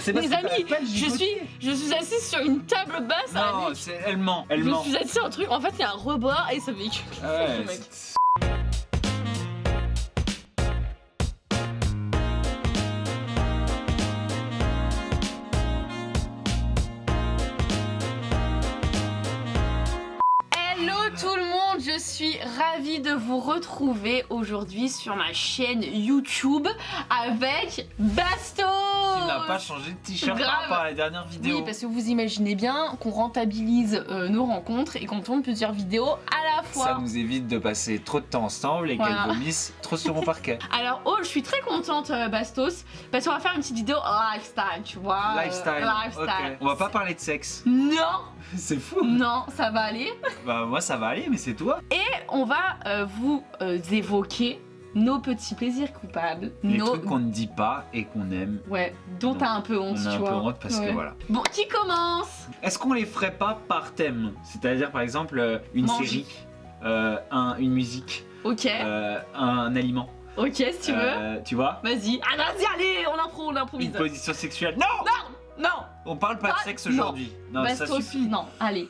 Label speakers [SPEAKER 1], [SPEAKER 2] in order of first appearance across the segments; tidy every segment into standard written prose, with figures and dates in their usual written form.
[SPEAKER 1] C'est parce
[SPEAKER 2] Les
[SPEAKER 1] que
[SPEAKER 2] amis,
[SPEAKER 1] t'arrêtes pas de gigoter.
[SPEAKER 2] je suis assise sur une table basse.
[SPEAKER 1] Non,
[SPEAKER 2] Annick.
[SPEAKER 1] elle ment, elle
[SPEAKER 2] Je
[SPEAKER 1] ment.
[SPEAKER 2] suis assise sur un truc. En fait, il y a un rebord et ça véhicule.
[SPEAKER 1] Ah ouais,
[SPEAKER 2] Le mec. Hello tout le monde, je suis ravie de vous retrouver aujourd'hui sur ma chaîne YouTube avec Bastos.
[SPEAKER 1] Tu n'as pas changé de t-shirt
[SPEAKER 2] Grave.
[SPEAKER 1] par rapport à la dernière vidéo.
[SPEAKER 2] Oui, parce que vous imaginez bien qu'on rentabilise nos rencontres et qu'on tourne plusieurs vidéos à la fois.
[SPEAKER 1] Ça nous évite de passer trop de temps ensemble et
[SPEAKER 2] Voilà.
[SPEAKER 1] qu'elle vomisse trop sur mon parquet.
[SPEAKER 2] Alors, je suis très contente, Bastos, parce qu'on va faire une petite vidéo lifestyle, tu vois.
[SPEAKER 1] Lifestyle. Ok. On va pas parler de sexe.
[SPEAKER 2] Non,
[SPEAKER 1] C'est fou.
[SPEAKER 2] non, ça va aller.
[SPEAKER 1] Bah moi ça va aller, mais c'est toi.
[SPEAKER 2] Et on va vous évoquer nos petits plaisirs coupables,
[SPEAKER 1] Les
[SPEAKER 2] nos...
[SPEAKER 1] trucs qu'on ne dit pas et qu'on aime.
[SPEAKER 2] Ouais, dont t'as un peu honte,
[SPEAKER 1] On a
[SPEAKER 2] tu
[SPEAKER 1] un
[SPEAKER 2] vois.
[SPEAKER 1] peu honte parce que
[SPEAKER 2] Ouais.
[SPEAKER 1] voilà.
[SPEAKER 2] Bon, qui commence?
[SPEAKER 1] Est-ce qu'on les ferait pas par thème? C'est-à-dire par exemple une
[SPEAKER 2] Manger.
[SPEAKER 1] série, une musique,
[SPEAKER 2] Ok,
[SPEAKER 1] un aliment.
[SPEAKER 2] ok, si tu veux.
[SPEAKER 1] Tu vois?
[SPEAKER 2] Vas-y. Ah, vas-y, allez, on
[SPEAKER 1] Une
[SPEAKER 2] improvise.
[SPEAKER 1] position sexuelle. Non!
[SPEAKER 2] Non,
[SPEAKER 1] On parle pas de
[SPEAKER 2] Ah,
[SPEAKER 1] sexe
[SPEAKER 2] non.
[SPEAKER 1] aujourd'hui. Non, ça
[SPEAKER 2] Bastos,
[SPEAKER 1] suffit.
[SPEAKER 2] non, allez.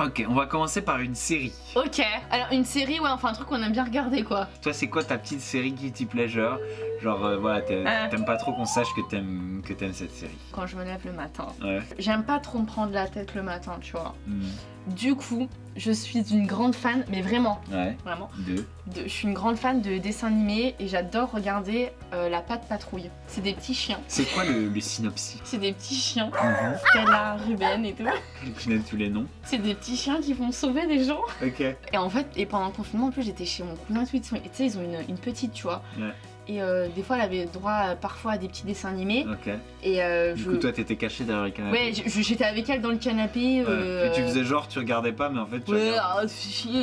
[SPEAKER 1] Ok, on va commencer par une série.
[SPEAKER 2] Ok, alors une série, ouais, enfin un truc qu'on aime bien regarder, quoi.
[SPEAKER 1] Toi, c'est quoi ta petite série guilty pleasure? Genre, voilà, t'aimes pas trop qu'on sache que t'aimes cette série.
[SPEAKER 2] Quand je me lève le matin,
[SPEAKER 1] Ouais.
[SPEAKER 2] j'aime pas trop me prendre la tête le matin, tu vois.
[SPEAKER 1] Hmm.
[SPEAKER 2] Du coup, je suis une grande fan, mais vraiment,
[SPEAKER 1] Ouais.
[SPEAKER 2] vraiment,
[SPEAKER 1] Deux.
[SPEAKER 2] je suis une grande fan de dessins animés et j'adore regarder La Patte Patrouille. C'est des petits chiens.
[SPEAKER 1] C'est quoi le synopsis?
[SPEAKER 2] C'est des petits chiens.
[SPEAKER 1] Mhm.
[SPEAKER 2] Stella, Ruben et tout.
[SPEAKER 1] Je connais tous les noms.
[SPEAKER 2] C'est des petits chiens qui vont sauver des gens.
[SPEAKER 1] Ok.
[SPEAKER 2] Et en fait, et pendant le confinement, en plus, j'étais chez mon cousin et tout. Tu sais, ils ont une petite, tu vois.
[SPEAKER 1] Ouais.
[SPEAKER 2] Et des fois, elle avait droit parfois à des petits dessins animés.
[SPEAKER 1] Ok.
[SPEAKER 2] Et
[SPEAKER 1] Du coup, toi, t'étais caché derrière le canapé.
[SPEAKER 2] Ouais, j'étais avec elle dans le canapé.
[SPEAKER 1] Ouais. Et tu faisais genre, tu regardais pas, mais en fait, tu
[SPEAKER 2] Ouais,
[SPEAKER 1] regardais.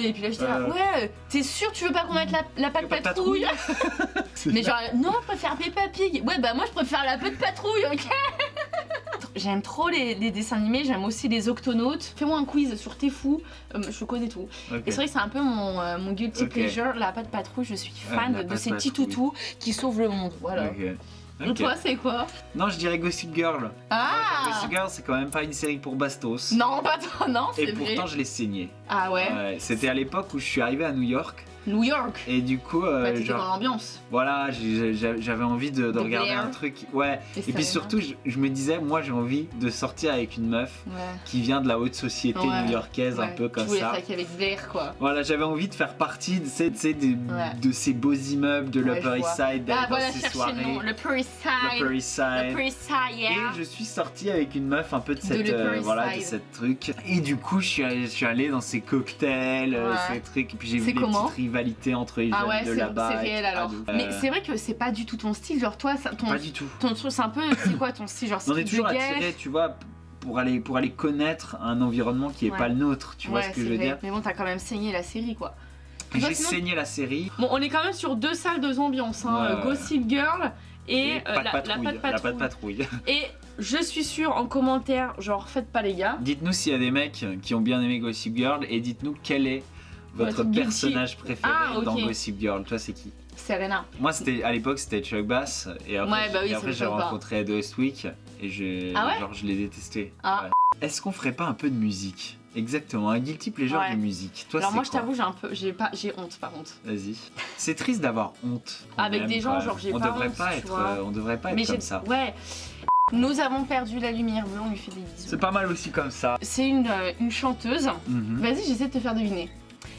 [SPEAKER 2] et puis là j'étais là, ouais, t'es sûr tu veux pas qu'on mette la patte
[SPEAKER 1] Patte
[SPEAKER 2] patrouille?
[SPEAKER 1] C'est
[SPEAKER 2] Mais
[SPEAKER 1] ça.
[SPEAKER 2] genre, non, je préfère Peppa Pig. Ouais, bah moi je préfère la patte patrouille, ok? J'aime trop les dessins animés, j'aime aussi les Octonautes. Fais-moi un quiz sur T'es fou, je connais tout.
[SPEAKER 1] Ok.
[SPEAKER 2] Et c'est vrai que c'est un peu mon guilty
[SPEAKER 1] Ok.
[SPEAKER 2] pleasure, la patte patrouille, je suis fan
[SPEAKER 1] la
[SPEAKER 2] de
[SPEAKER 1] Patte
[SPEAKER 2] ces petits
[SPEAKER 1] Patrouille.
[SPEAKER 2] toutous qui sauvent le monde, voilà.
[SPEAKER 1] Ok.
[SPEAKER 2] Et
[SPEAKER 1] Ok.
[SPEAKER 2] toi c'est quoi?
[SPEAKER 1] Non, je dirais Gossip Girl.
[SPEAKER 2] Ah!
[SPEAKER 1] Gossip Girl, c'est quand même pas une série pour Bastos.
[SPEAKER 2] Non, pas toi, non,
[SPEAKER 1] Et
[SPEAKER 2] c'est vrai.
[SPEAKER 1] pourtant, je l'ai saigné.
[SPEAKER 2] Ah ouais?
[SPEAKER 1] Ouais, c'était à l'époque où je suis arrivé à New York.
[SPEAKER 2] New York.
[SPEAKER 1] Et du coup,
[SPEAKER 2] Bah, t'étais
[SPEAKER 1] genre,
[SPEAKER 2] dans l'ambiance.
[SPEAKER 1] voilà, j'avais envie de
[SPEAKER 2] De
[SPEAKER 1] regarder
[SPEAKER 2] Blair.
[SPEAKER 1] un truc. Ouais.
[SPEAKER 2] Et
[SPEAKER 1] Et
[SPEAKER 2] ça
[SPEAKER 1] puis
[SPEAKER 2] va
[SPEAKER 1] surtout, je me disais, moi, j'ai envie de sortir avec une meuf
[SPEAKER 2] Ouais.
[SPEAKER 1] qui vient de la haute société
[SPEAKER 2] Ouais.
[SPEAKER 1] new-yorkaise, un
[SPEAKER 2] Ouais.
[SPEAKER 1] peu comme
[SPEAKER 2] Tu voulais
[SPEAKER 1] ça.
[SPEAKER 2] ça avec Blair quoi.
[SPEAKER 1] Voilà, j'avais envie de faire partie de ces beaux immeubles de
[SPEAKER 2] Ouais,
[SPEAKER 1] l'Upper
[SPEAKER 2] je
[SPEAKER 1] East
[SPEAKER 2] vois.
[SPEAKER 1] Side,
[SPEAKER 2] Ah
[SPEAKER 1] dans
[SPEAKER 2] voilà,
[SPEAKER 1] ces
[SPEAKER 2] chercher
[SPEAKER 1] soirées.
[SPEAKER 2] le nom. Le Upper East Side.
[SPEAKER 1] L'Upper East Side.
[SPEAKER 2] Le Upper East Side, yeah.
[SPEAKER 1] Et je suis sorti avec une meuf un peu de cette,
[SPEAKER 2] l'Upper East
[SPEAKER 1] voilà, de
[SPEAKER 2] Side.
[SPEAKER 1] cette truc. Et du coup, je suis allé dans ces cocktails,
[SPEAKER 2] Ouais.
[SPEAKER 1] ces trucs. Et puis j'ai
[SPEAKER 2] C'est
[SPEAKER 1] vu les
[SPEAKER 2] comment
[SPEAKER 1] petites rivalités entre les
[SPEAKER 2] Ah
[SPEAKER 1] jeunes
[SPEAKER 2] ouais,
[SPEAKER 1] de
[SPEAKER 2] c'est
[SPEAKER 1] là-bas.
[SPEAKER 2] réel
[SPEAKER 1] et tout.
[SPEAKER 2] alors.
[SPEAKER 1] Ah,
[SPEAKER 2] Mais c'est vrai que c'est pas du tout ton style, genre toi, ton
[SPEAKER 1] pas du tout.
[SPEAKER 2] truc c'est un peu, c'est quoi ton style, genre
[SPEAKER 1] On est
[SPEAKER 2] style
[SPEAKER 1] toujours
[SPEAKER 2] de guerre.
[SPEAKER 1] attiré, tu vois, pour aller connaître un environnement qui est
[SPEAKER 2] Ouais.
[SPEAKER 1] pas le nôtre. Tu vois
[SPEAKER 2] Ouais,
[SPEAKER 1] ce que
[SPEAKER 2] c'est
[SPEAKER 1] je veux
[SPEAKER 2] vrai.
[SPEAKER 1] dire?
[SPEAKER 2] Mais bon, t'as quand même saigné la série quoi. Toi,
[SPEAKER 1] J'ai
[SPEAKER 2] sinon-
[SPEAKER 1] saigné la série.
[SPEAKER 2] Bon, on est quand même sur deux salles, deux ambiances, hein.
[SPEAKER 1] Ouais, ouais.
[SPEAKER 2] Gossip Girl et
[SPEAKER 1] Pas de
[SPEAKER 2] la
[SPEAKER 1] patrouille,
[SPEAKER 2] patte
[SPEAKER 1] la patte
[SPEAKER 2] patrouille.
[SPEAKER 1] patrouille.
[SPEAKER 2] Et je suis sûre en commentaire, genre faites pas les gars.
[SPEAKER 1] Dites-nous s'il y a des mecs qui ont bien aimé Gossip Girl et dites-nous quel est votre
[SPEAKER 2] Votre guilty.
[SPEAKER 1] personnage préféré
[SPEAKER 2] Ah, ok.
[SPEAKER 1] dans Gossip Girl. Toi, c'est qui?
[SPEAKER 2] Serena.
[SPEAKER 1] Moi, à l'époque, c'était Chuck Bass et après,
[SPEAKER 2] Ouais, bah oui,
[SPEAKER 1] et après
[SPEAKER 2] c'est
[SPEAKER 1] j'ai
[SPEAKER 2] Chuck Bass.
[SPEAKER 1] rencontré Ed Westwick et
[SPEAKER 2] Ah ouais
[SPEAKER 1] genre, je l'ai détesté.
[SPEAKER 2] Ah.
[SPEAKER 1] Ouais. Est-ce qu'on ferait pas un peu de musique? Exactement, un guilty pleasure
[SPEAKER 2] Ouais.
[SPEAKER 1] de musique. Toi,
[SPEAKER 2] Alors
[SPEAKER 1] c'est
[SPEAKER 2] moi je
[SPEAKER 1] quoi?
[SPEAKER 2] t'avoue j'ai honte par contre.
[SPEAKER 1] Vas-y. C'est triste d'avoir honte. quand
[SPEAKER 2] Avec
[SPEAKER 1] même,
[SPEAKER 2] des gens,
[SPEAKER 1] quand
[SPEAKER 2] genre,
[SPEAKER 1] même.
[SPEAKER 2] j'ai
[SPEAKER 1] on
[SPEAKER 2] pas
[SPEAKER 1] devrait
[SPEAKER 2] honte,
[SPEAKER 1] pas
[SPEAKER 2] tu
[SPEAKER 1] être,
[SPEAKER 2] vois.
[SPEAKER 1] on devrait pas
[SPEAKER 2] Mais
[SPEAKER 1] être comme ça.
[SPEAKER 2] Ouais. Nous avons perdu la lumière bleue, on lui fait des bisous.
[SPEAKER 1] C'est pas mal aussi comme ça.
[SPEAKER 2] C'est une chanteuse.
[SPEAKER 1] Mhm.
[SPEAKER 2] Vas-y, j'essaie de te faire deviner.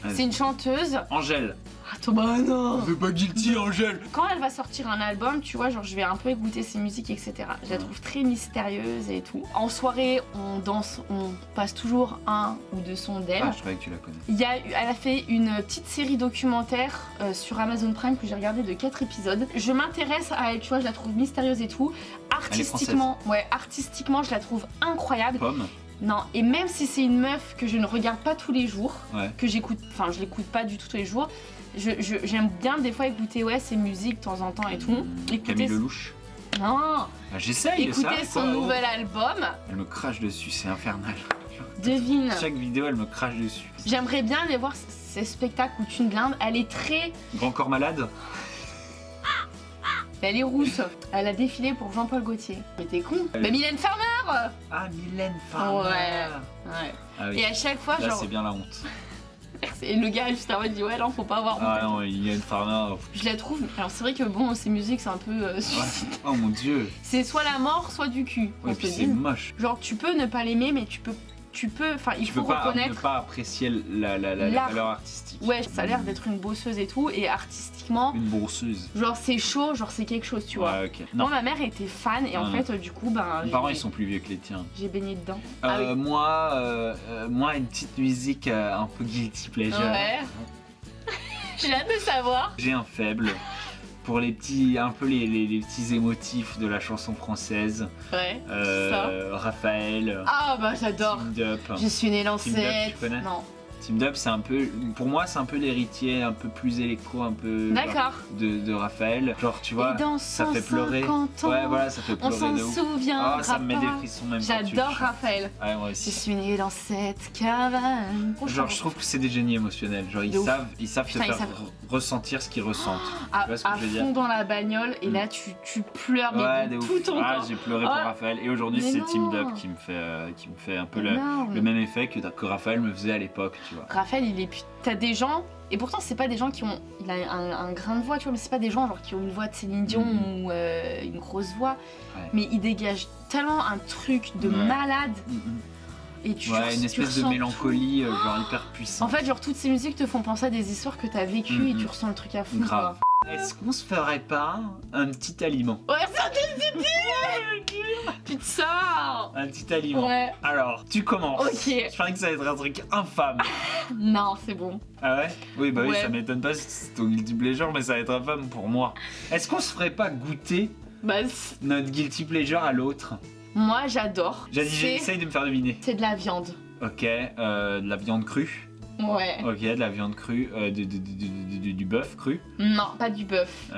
[SPEAKER 1] Vas-y.
[SPEAKER 2] C'est une chanteuse.
[SPEAKER 1] Angèle.
[SPEAKER 2] Attends, bah non.
[SPEAKER 1] C'est pas guilty, Angèle.
[SPEAKER 2] Quand elle va sortir un album, tu vois, genre je vais un peu écouter ses musiques, etc. Je la trouve très mystérieuse et tout. En soirée, on danse, on passe toujours un ou deux sons d'elle.
[SPEAKER 1] Ah, je croyais que tu la connais.
[SPEAKER 2] Elle a fait une petite série documentaire sur Amazon Prime que j'ai regardé de 4 épisodes. Je m'intéresse à elle, tu vois, je la trouve mystérieuse et tout. Artistiquement, je la trouve incroyable.
[SPEAKER 1] Pomme.
[SPEAKER 2] Non, et même si c'est une meuf que je ne regarde pas tous les jours,
[SPEAKER 1] Ouais.
[SPEAKER 2] que j'écoute, enfin je l'écoute pas du tout tous les jours, j'aime bien des fois écouter ses musiques de temps en temps et tout.
[SPEAKER 1] Camille Lelouch.
[SPEAKER 2] Non,
[SPEAKER 1] Bah, j'essaye ça.
[SPEAKER 2] écouter son nouvel album,
[SPEAKER 1] Elle me crache dessus, c'est infernal.
[SPEAKER 2] devine.
[SPEAKER 1] Chaque vidéo, elle me crache dessus.
[SPEAKER 2] J'aimerais bien aller voir ces spectacles où tu me blindes, elle est très...
[SPEAKER 1] Grand corps malade.
[SPEAKER 2] Elle est rousse. Elle a défilé pour Jean-Paul Gaultier. Mais t'es con. Mais Mylène Farmer.
[SPEAKER 1] Ah, Mylène Farmer.
[SPEAKER 2] Ouais.
[SPEAKER 1] Ah, oui.
[SPEAKER 2] Et à chaque fois,
[SPEAKER 1] là,
[SPEAKER 2] genre.
[SPEAKER 1] c'est bien la honte.
[SPEAKER 2] Et le gars juste avant il dit ouais non faut pas avoir honte.
[SPEAKER 1] Ah non, Mylène Farmer.
[SPEAKER 2] Je la trouve. Alors c'est vrai que bon ses musiques c'est un peu suicide.
[SPEAKER 1] Oh mon dieu.
[SPEAKER 2] C'est soit la mort soit du cul.
[SPEAKER 1] Ouais, puis c'est moche.
[SPEAKER 2] Genre tu peux ne pas l'aimer mais enfin il faut reconnaître.
[SPEAKER 1] Tu peux pas apprécier la valeur artistique.
[SPEAKER 2] Ouais, ça a l'air d'être une bosseuse et tout, et artistiquement.
[SPEAKER 1] Une bourseuse.
[SPEAKER 2] Genre c'est chaud, genre c'est quelque chose, tu vois.
[SPEAKER 1] Ouais, ok. Non.
[SPEAKER 2] Moi, ma mère était fan, et en fait, du coup, ben.
[SPEAKER 1] Mes parents, ils sont plus vieux que les tiens.
[SPEAKER 2] J'ai baigné dedans.
[SPEAKER 1] Moi, une petite musique un peu guilty pleasure.
[SPEAKER 2] Ouais. J'ai hâte de savoir.
[SPEAKER 1] J'ai un faible pour les petits, un peu les petits émotifs de la chanson française.
[SPEAKER 2] Ouais.
[SPEAKER 1] Raphaël.
[SPEAKER 2] Ah bah j'adore.
[SPEAKER 1] Team Dup.
[SPEAKER 2] Je suis née
[SPEAKER 1] Team Dup,
[SPEAKER 2] l'ancêtre.
[SPEAKER 1] tu connais?
[SPEAKER 2] Non.
[SPEAKER 1] Team Dup, c'est un peu, pour moi, c'est un peu l'héritier, un peu plus électro, un peu
[SPEAKER 2] D'accord.
[SPEAKER 1] de Raphaël. Genre, tu vois, ça fait pleurer.
[SPEAKER 2] Ans,
[SPEAKER 1] ouais, voilà, ça fait pleurer.
[SPEAKER 2] On s'en souvient.
[SPEAKER 1] Ah, ça me met des frissons même.
[SPEAKER 2] J'adore Raphaël.
[SPEAKER 1] Ouais, moi aussi.
[SPEAKER 2] Je suis née dans cette cabane.
[SPEAKER 1] Genre, je trouve que c'est des génies émotionnels. Genre, ils savent te faire ressentir ce qu'ils ressentent.
[SPEAKER 2] À,
[SPEAKER 1] tu vois ce que je veux dire?
[SPEAKER 2] fond dans la bagnole, et là, tu pleures mais de tout ton corps.
[SPEAKER 1] J'ai pleuré pour Raphaël. Et aujourd'hui, c'est Team Dup qui me fait un peu le même effet que Raphaël me faisait à l'époque, tu vois.
[SPEAKER 2] Raphaël, t'as des gens, et pourtant c'est pas des gens qui ont, il a un grain de voix, tu vois, mais c'est pas des gens genre qui ont une voix de Céline Dion ou une grosse voix, mais il dégage tellement un truc de malade. Et tu
[SPEAKER 1] une espèce de mélancolie genre hyper puissante.
[SPEAKER 2] En fait, genre toutes ces musiques te font penser à des histoires que t'as vécues et tu ressens le truc à fond.
[SPEAKER 1] Grave. Est-ce qu'on se ferait pas un petit aliment?
[SPEAKER 2] Ouais, ça tu te sors.
[SPEAKER 1] Un petit aliment.
[SPEAKER 2] Ouais.
[SPEAKER 1] Alors, tu commences.
[SPEAKER 2] Ok.
[SPEAKER 1] Je parie que ça va être un truc infâme.
[SPEAKER 2] Non, c'est bon.
[SPEAKER 1] Ah ouais? Oui, bah oui, ça m'étonne pas si c'est ton guilty pleasure, mais ça va être infâme pour moi. Est-ce qu'on se ferait pas goûter notre guilty pleasure à l'autre?
[SPEAKER 2] Moi, j'adore.
[SPEAKER 1] J'essaye de me faire deviner.
[SPEAKER 2] C'est de la viande.
[SPEAKER 1] Ok, de la viande crue.
[SPEAKER 2] Ouais.
[SPEAKER 1] Ok, de la viande crue, du bœuf cru.
[SPEAKER 2] Non, pas du bœuf.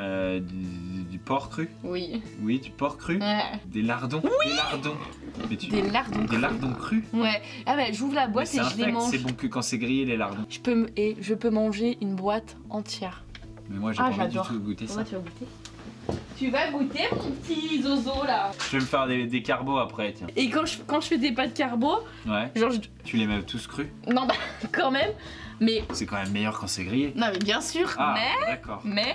[SPEAKER 1] Du porc cru.
[SPEAKER 2] Oui.
[SPEAKER 1] Oui, du porc cru.
[SPEAKER 2] Ouais.
[SPEAKER 1] Des lardons.
[SPEAKER 2] Oui.
[SPEAKER 1] Des lardons.
[SPEAKER 2] Des lardons
[SPEAKER 1] crus.
[SPEAKER 2] Ouais. Ah bah j'ouvre la boîte et je les mange.
[SPEAKER 1] C'est bon que quand c'est grillé les lardons.
[SPEAKER 2] Je peux manger une boîte entière.
[SPEAKER 1] Mais moi j'ai pas envie du tout de goûter ça.
[SPEAKER 2] Tu vas goûter? Tu vas goûter mon petit zozo là.
[SPEAKER 1] Je vais me faire des carbos après, tiens.
[SPEAKER 2] Et quand je fais des pâtes carbo,
[SPEAKER 1] genre tu les mets tous crus?
[SPEAKER 2] Non bah quand même, mais
[SPEAKER 1] c'est quand même meilleur quand c'est grillé.
[SPEAKER 2] Non mais bien sûr,
[SPEAKER 1] d'accord.
[SPEAKER 2] Mais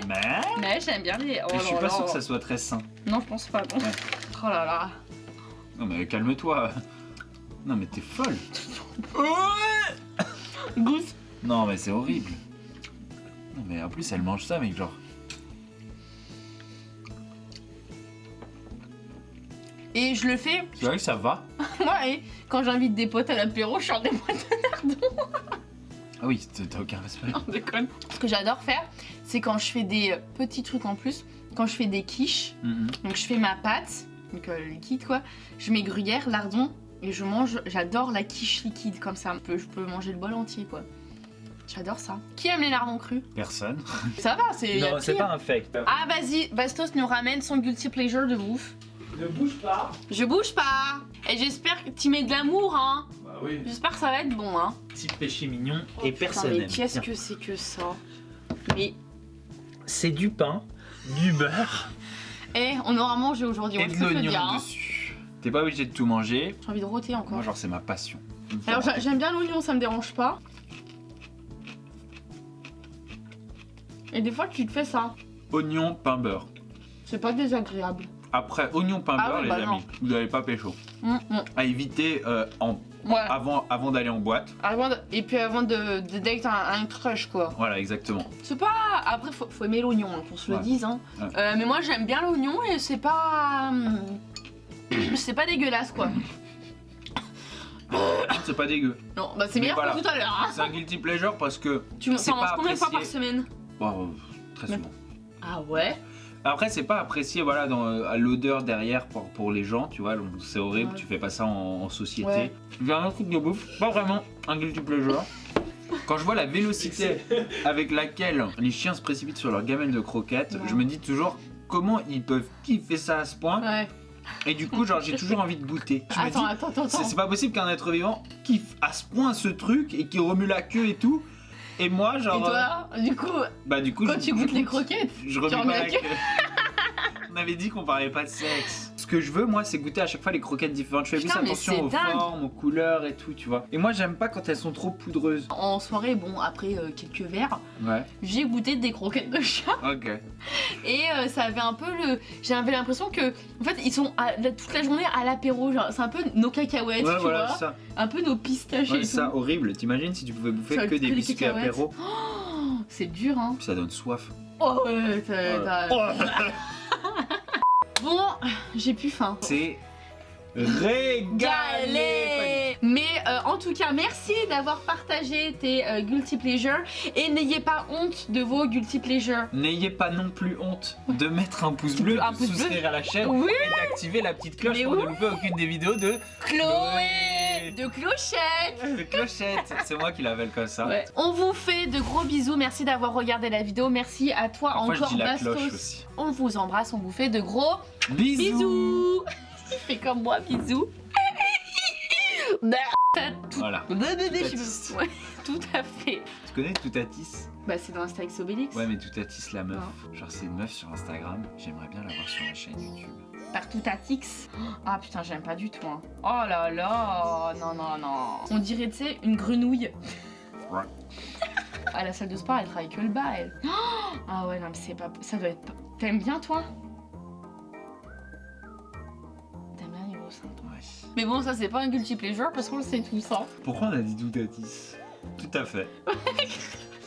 [SPEAKER 2] j'aime bien les.
[SPEAKER 1] Je suis pas sûr que ça soit très sain.
[SPEAKER 2] Non, je pense pas. Non. Ouais. Oh là là.
[SPEAKER 1] Non mais calme-toi. Non mais t'es folle.
[SPEAKER 2] Goûte.
[SPEAKER 1] Non mais c'est horrible. Non mais en plus elle mange ça mais genre.
[SPEAKER 2] Et je le fais.
[SPEAKER 1] Tu vois que ça va?
[SPEAKER 2] Ouais, quand j'invite des potes à l'apéro, je sors des boîtes de lardons.
[SPEAKER 1] Ah oui, t'as aucun respect.
[SPEAKER 2] Non, déconne. Ce que j'adore faire, c'est quand je fais des petits trucs en plus, quand je fais des quiches, donc je fais ma pâte, donc liquide quoi, je mets gruyère, lardon, et je mange, j'adore la quiche liquide comme ça, je peux manger le bol entier quoi. J'adore ça. Qui aime les lardons crus?
[SPEAKER 1] Personne.
[SPEAKER 2] Ça va, c'est.
[SPEAKER 1] Non, c'est pas un fake.
[SPEAKER 2] Ah vas-y, Bastos nous ramène son guilty pleasure de bouffe.
[SPEAKER 1] Ne bouge pas.
[SPEAKER 2] Je bouge pas. Et j'espère que tu mets de l'amour, hein.
[SPEAKER 1] Bah oui.
[SPEAKER 2] J'espère que ça va être bon, hein.
[SPEAKER 1] Petit péché mignon et personnel.
[SPEAKER 2] Mais qu'est-ce que c'est que ça? Mais
[SPEAKER 1] c'est du pain, du beurre.
[SPEAKER 2] Et on aura mangé aujourd'hui.
[SPEAKER 1] Et de l'oignon dessus. T'es pas obligé de tout manger.
[SPEAKER 2] J'ai envie de rôter encore.
[SPEAKER 1] Moi, genre c'est ma passion.
[SPEAKER 2] Alors j'aime bien l'oignon, ça me dérange pas. Et des fois tu te fais ça.
[SPEAKER 1] Oignon, pain, beurre.
[SPEAKER 2] C'est pas désagréable.
[SPEAKER 1] Après, oignon, pain, beurre, les amis, vous n'allez pas pécho. À éviter avant d'aller en boîte.
[SPEAKER 2] Et puis avant de date un crush, quoi.
[SPEAKER 1] Voilà, exactement.
[SPEAKER 2] C'est pas... Après, faut aimer l'oignon, hein, qu'on se le dise. Hein. Ouais. Mais moi, j'aime bien l'oignon et c'est pas... c'est pas dégueulasse, quoi.
[SPEAKER 1] C'est pas dégueu.
[SPEAKER 2] Non, bah c'est meilleur que tout à l'heure. Hein.
[SPEAKER 1] C'est un guilty pleasure parce que...
[SPEAKER 2] Tu manges combien de fois par semaine?
[SPEAKER 1] Très souvent.
[SPEAKER 2] Ah ouais?
[SPEAKER 1] Après, c'est pas apprécié à l'odeur derrière pour les gens, tu vois, c'est horrible, tu fais pas ça en société. Ouais. J'ai un truc de bouffe, pas vraiment un guilty pleasure. Quand je vois la vélocité avec laquelle les chiens se précipitent sur leur gamelle de croquettes, je me dis toujours comment ils peuvent kiffer ça à ce point. Ouais. Et du coup, genre, j'ai toujours envie de goûter.
[SPEAKER 2] Attends.
[SPEAKER 1] C'est pas possible qu'un être vivant kiffe à ce point ce truc et qu'il remue la queue et tout. Et moi, genre.
[SPEAKER 2] Et toi, du coup,
[SPEAKER 1] quand
[SPEAKER 2] tu goûtes les croquettes,
[SPEAKER 1] je remets pas la queue. On avait dit qu'on parlait pas de sexe. Ce que je veux, moi, c'est goûter à chaque fois les croquettes différentes. Je fais plus
[SPEAKER 2] Putain, mais
[SPEAKER 1] attention
[SPEAKER 2] c'est
[SPEAKER 1] aux
[SPEAKER 2] dingue.
[SPEAKER 1] formes, aux couleurs et tout, tu vois. Et moi, j'aime pas quand elles sont trop poudreuses.
[SPEAKER 2] En soirée, bon, après quelques verres,
[SPEAKER 1] Ouais.
[SPEAKER 2] j'ai goûté des croquettes de chat
[SPEAKER 1] Ok.
[SPEAKER 2] et ça avait un peu le. J'avais l'impression que, en fait, ils sont toute la journée à l'apéro. Genre, c'est un peu nos cacahuètes,
[SPEAKER 1] Ouais,
[SPEAKER 2] tu
[SPEAKER 1] voilà,
[SPEAKER 2] vois.
[SPEAKER 1] ça.
[SPEAKER 2] Un peu nos pistaches
[SPEAKER 1] Ouais,
[SPEAKER 2] et
[SPEAKER 1] ça,
[SPEAKER 2] tout.
[SPEAKER 1] horrible. T'imagines si tu pouvais bouffer
[SPEAKER 2] Ça,
[SPEAKER 1] que des
[SPEAKER 2] que des
[SPEAKER 1] biscuits
[SPEAKER 2] cacahuètes.
[SPEAKER 1] apéro.
[SPEAKER 2] Oh, c'est dur, hein.
[SPEAKER 1] Ça donne soif.
[SPEAKER 2] Oh, ouais, t'as. Bon, j'ai plus faim.
[SPEAKER 1] C'est régalé.
[SPEAKER 2] Galé. Mais en tout cas, merci d'avoir partagé tes guilty pleasures et n'ayez pas honte de vos guilty pleasures.
[SPEAKER 1] N'ayez pas non plus honte de mettre un pouce bleu,
[SPEAKER 2] Un
[SPEAKER 1] de
[SPEAKER 2] pouce bleu.
[SPEAKER 1] souscrire à la chaîne
[SPEAKER 2] Oui.
[SPEAKER 1] et d'activer la petite cloche
[SPEAKER 2] Mais
[SPEAKER 1] pour
[SPEAKER 2] oui.
[SPEAKER 1] ne louper aucune des vidéos de
[SPEAKER 2] Chloé de Clochette.
[SPEAKER 1] De Clochette. C'est moi qui l'appelle comme ça.
[SPEAKER 2] Ouais. On vous fait de gros bisous, merci d'avoir regardé la vidéo, merci à toi
[SPEAKER 1] Parfois, je
[SPEAKER 2] encore
[SPEAKER 1] dis la
[SPEAKER 2] Bastos.
[SPEAKER 1] cloche aussi.
[SPEAKER 2] On vous embrasse, on vous fait de gros
[SPEAKER 1] Bisous.
[SPEAKER 2] bisous. Fais comme moi, bisous. T'as tout.
[SPEAKER 1] Voilà. Toutatis.
[SPEAKER 2] Ouais, tout à fait.
[SPEAKER 1] Tu connais Toutatis?
[SPEAKER 2] Bah c'est dans Astérix Obélix.
[SPEAKER 1] Ouais, mais Toutatis la meuf. Genre c'est une meuf sur Instagram. J'aimerais bien la voir sur la chaîne YouTube.
[SPEAKER 2] Par Toutatix. Ah putain, j'aime pas du tout. Hein. Oh là là, non non non. On dirait, tu sais, une grenouille.
[SPEAKER 1] Ouais.
[SPEAKER 2] À la salle de sport, elle travaille que le bas, elle. Ah ouais, non mais c'est pas... Ça doit être pas... T'aimes bien, toi? T'aimes bien les gros seins, toi?
[SPEAKER 1] Ouais.
[SPEAKER 2] Mais bon, ça c'est pas un guilty pleasure parce qu'on le sait tous, hein.
[SPEAKER 1] Pourquoi on a dit Toutatis? Tout à fait.